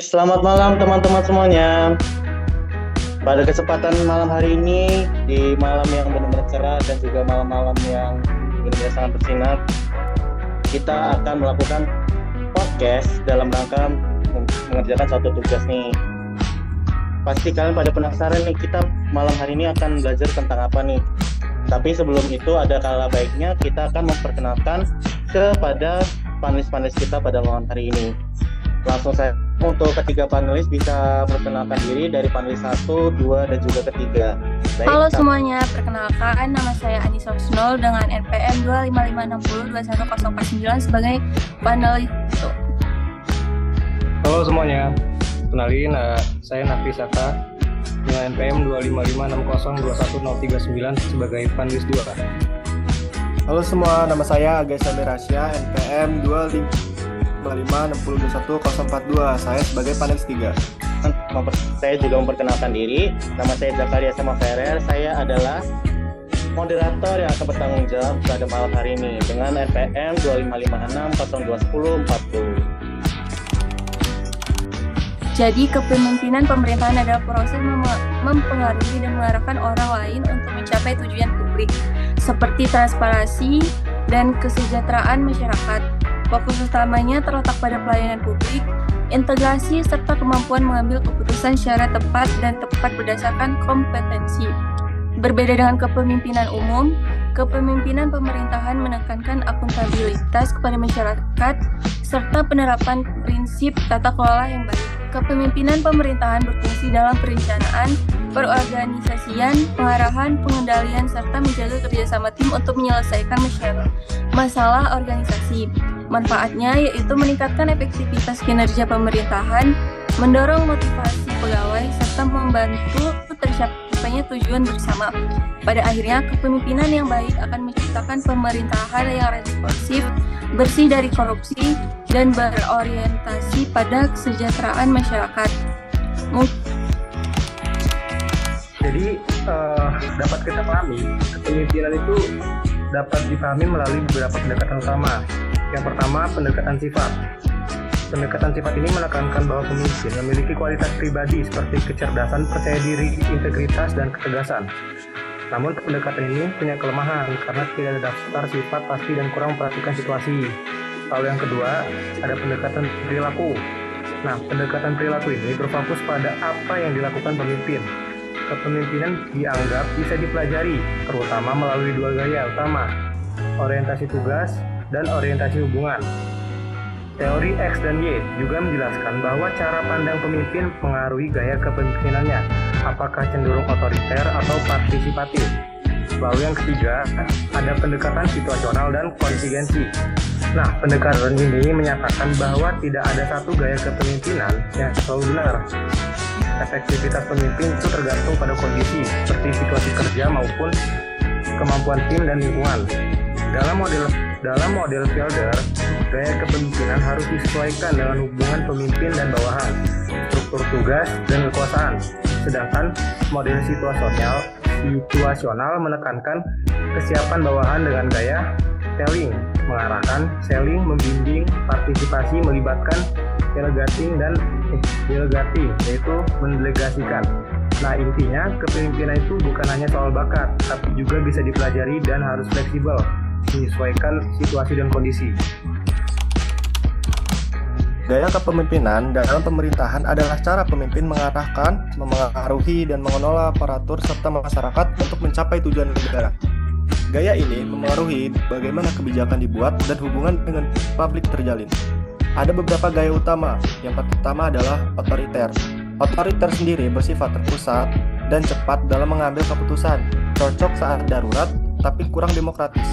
Selamat malam teman-teman semuanya. Pada kesempatan malam hari ini, di malam yang benar-benar cerah dan juga malam-malam yang benar-benar sangat bersinar, kita akan melakukan podcast dalam rangka mengerjakan suatu tugas nih. Pasti kalian pada penasaran nih, kita malam hari ini akan belajar tentang apa nih. Tapi sebelum itu ada kala baiknya kita akan memperkenalkan kepada panelis-panelis kita pada malam hari ini. Langsung saya untuk ketiga panelis bisa perkenalkan diri dari panelis 1, 2, dan juga ketiga. Baik, halo semuanya, perkenalkan nama saya Anissa Husnul dengan NPM 255602149 sebagai panelis. Halo semuanya, kenalin saya Nafi Saka dengan NPM 255602139 sebagai panelis 2. Halo semua, nama saya Aga Samirasya, NPM 255602142. Saya sebagai panelis 3. Saya juga memperkenalkan diri. Nama saya Zakaria Sama Ferrer. Saya adalah moderator yang akan bertanggung jawab pada malam hari ini dengan NPM 25560201040. Jadi kepemimpinan pemerintahan adalah proses mempengaruhi dan mengarahkan orang lain untuk mencapai tujuan publik seperti transparansi dan kesejahteraan masyarakat. Fokus utamanya terletak pada pelayanan publik, integrasi, serta kemampuan mengambil keputusan secara tepat dan tepat berdasarkan kompetensi. Berbeda dengan kepemimpinan umum, kepemimpinan pemerintahan menekankan akuntabilitas kepada masyarakat serta penerapan prinsip tata kelola yang baik. Kepemimpinan pemerintahan berfungsi dalam perencanaan, perorganisasian, pengarahan, pengendalian, serta menjaga kerjasama tim untuk menyelesaikan masalah organisasi. Manfaatnya yaitu meningkatkan efektivitas kinerja pemerintahan, mendorong motivasi pegawai, serta membantu tercapainya tujuan bersama. Pada akhirnya, kepemimpinan yang baik akan menciptakan pemerintahan yang responsif, bersih dari korupsi, dan berorientasi pada kesejahteraan masyarakat. Jadi dapat kita pahami, kepemimpinan itu dapat dipahami melalui beberapa pendekatan utama. Yang pertama, pendekatan sifat. Pendekatan sifat ini menekankan bahwa pemimpin memiliki kualitas pribadi seperti kecerdasan, percaya diri, integritas, dan ketegasan. Namun pendekatan ini punya kelemahan karena tidak ada daftar sifat pasti dan kurang memperhatikan situasi. Lalu yang kedua, ada pendekatan perilaku. Nah, pendekatan perilaku ini berfokus pada apa yang dilakukan pemimpin. Kepemimpinan dianggap bisa dipelajari, terutama melalui dua gaya utama, orientasi tugas dan orientasi hubungan. Teori X dan Y juga menjelaskan bahwa cara pandang pemimpin mengaruhi gaya kepemimpinannya, apakah cenderung otoriter atau partisipatif. Lalu yang ketiga, ada pendekatan situasional dan kontingensi. Nah, pendekatan ini menyatakan bahwa tidak ada satu gaya kepemimpinan yang selalu benar. Efektivitas pemimpin itu tergantung pada kondisi, seperti situasi kerja maupun kemampuan tim dan lingkungan. Dalam model Fielder, gaya kepemimpinan harus disesuaikan dengan hubungan pemimpin dan bawahan, struktur tugas, dan kekuasaan. Sedangkan model situasional menekankan kesiapan bawahan dengan gaya telling, mengarahkan, selling, membimbing, partisipasi, melibatkan, delegating, yaitu mendelegasikan. Nah, intinya kepemimpinan itu bukan hanya soal bakat, tapi juga bisa dipelajari dan harus fleksibel, menyesuaikan situasi dan kondisi. Gaya kepemimpinan dalam pemerintahan adalah cara pemimpin mengarahkan, memengaruhi, dan mengelola aparatur serta masyarakat untuk mencapai tujuan negara. Gaya ini memengaruhi bagaimana kebijakan dibuat dan hubungan dengan publik terjalin. Ada beberapa gaya utama. Yang pertama adalah otoriter. Otoriter sendiri bersifat terpusat dan cepat dalam mengambil keputusan, cocok saat darurat, tapi kurang demokratis.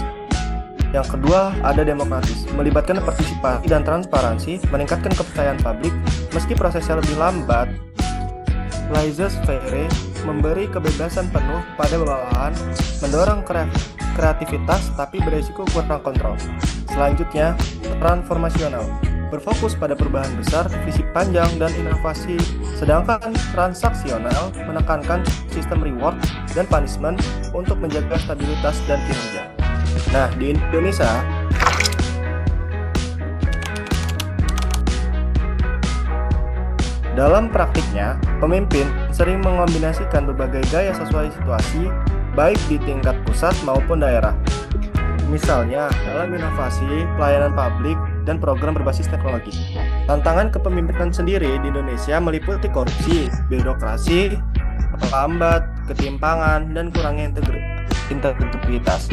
Yang kedua, ada demokratis, melibatkan partisipasi dan transparansi, meningkatkan kepercayaan publik, meski prosesnya lebih lambat. Laissez-faire, memberi kebebasan penuh pada bawahan, mendorong kreativitas tapi beresiko kurang kontrol. Selanjutnya, transformasional, berfokus pada perubahan besar, visi panjang, dan inovasi. Sedangkan transaksional menekankan sistem reward dan punishment untuk menjaga stabilitas dan kinerja. Nah, di Indonesia, Dalam praktiknya, pemimpin sering mengombinasikan berbagai gaya sesuai situasi, baik di tingkat pusat maupun daerah. Misalnya, dalam inovasi, pelayanan publik, dan program berbasis teknologi. Tantangan kepemimpinan sendiri di Indonesia meliputi korupsi, birokrasi, lambat, ketimpangan, dan kurangnya integritas.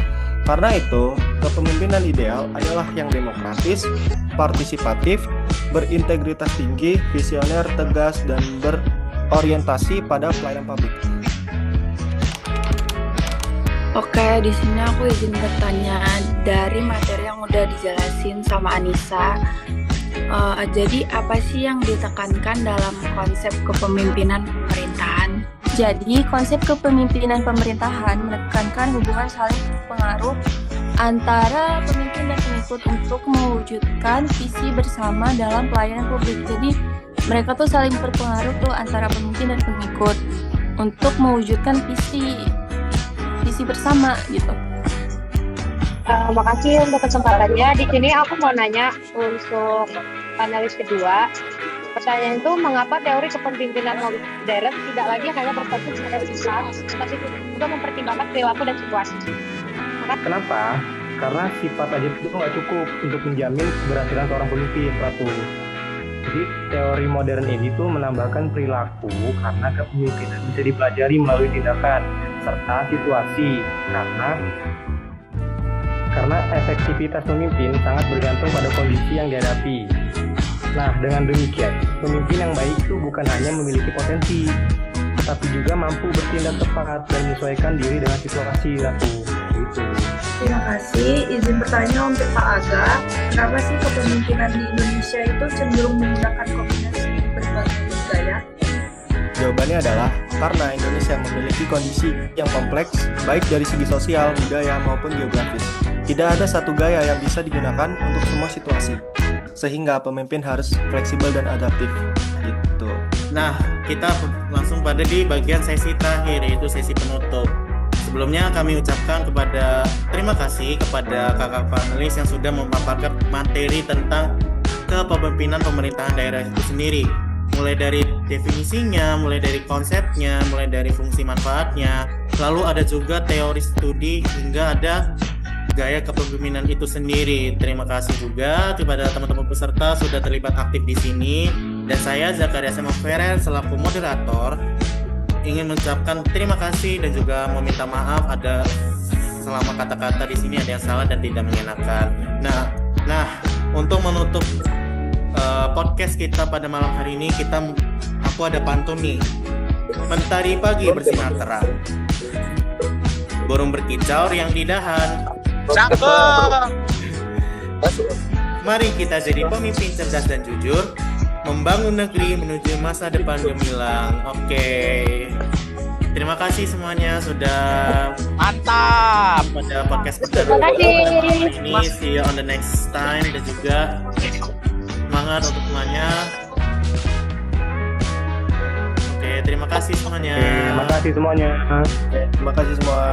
Karena itu, kepemimpinan ideal adalah yang demokratis, partisipatif, berintegritas tinggi, visioner, tegas, dan berorientasi pada pelayanan publik. Oke, di sini aku izin bertanya dari materi yang udah dijelasin sama Anissa. Jadi apa sih yang ditekankan dalam konsep kepemimpinan pemerintahan? Jadi, konsep kepemimpinan pemerintahan menekankan hubungan saling berpengaruh antara pemimpin dan pengikut untuk mewujudkan visi bersama dalam pelayanan publik. Jadi, mereka tuh saling berpengaruh tuh antara pemimpin dan pengikut untuk mewujudkan visi bersama gitu. Makasih untuk kesempatannya. Di sini aku mau nanya untuk panelis kedua. Pertanyaan itu, mengapa teori kepemimpinan modern tidak lagi hanya berfokus pada sifat, tapi juga mempertimbangkan perilaku dan situasi? Kenapa? Karena sifat aja itu nggak cukup untuk menjamin keberhasilan seorang pemimpin, Ratu. Jadi teori modern ini tuh menambahkan perilaku karena kepemimpinan bisa dipelajari melalui tindakan serta situasi, karena efektivitas pemimpin sangat bergantung pada kondisi yang dihadapi. Nah, dengan demikian, pemimpin yang baik itu bukan hanya memiliki potensi, tapi juga mampu bertindak tepat dan menyesuaikan diri dengan situasi, Ratu. Gitu. Terima kasih. Izin bertanya untuk Pak Aga, kenapa sih kepemimpinan di Indonesia itu cenderung menggunakan kombinasi berbagai gaya? Jawabannya adalah karena Indonesia memiliki kondisi yang kompleks, baik dari segi sosial, budaya, maupun geografis. Tidak ada satu gaya yang bisa digunakan untuk semua situasi, sehingga pemimpin harus fleksibel dan adaptif. Gitu. Nah, kita langsung pada di bagian sesi terakhir, yaitu sesi penutup. Sebelumnya kami ucapkan terima kasih kepada kakak panelis yang sudah memaparkan materi tentang kepemimpinan pemerintahan daerah itu sendiri. Mulai dari definisinya, mulai dari konsepnya, mulai dari fungsi manfaatnya, lalu ada juga teori studi hingga ada gaya kepemimpinan itu sendiri. Terima kasih juga kepada teman-teman peserta sudah terlibat aktif di sini, dan saya Zakaria Semoferel selaku moderator ingin mengucapkan terima kasih dan juga meminta maaf ada selama kata-kata di sini ada yang salah dan tidak mengenakan. Nah, untuk menutup podcast kita pada malam hari ini, aku ada pantun nih. Mentari pagi bersinar terang, burung berkicau yang di dahan. Cakep. Mari kita jadi pemimpin cerdas dan jujur, membangun negeri menuju masa depan gemilang. Oke. Terima kasih semuanya sudah Mantap. pada podcast kita Terima kasih. ini. See you on the next time, dan juga semangat untuk semuanya. Oke, terima kasih semuanya. Oke, terima kasih semuanya. Terima kasih semua.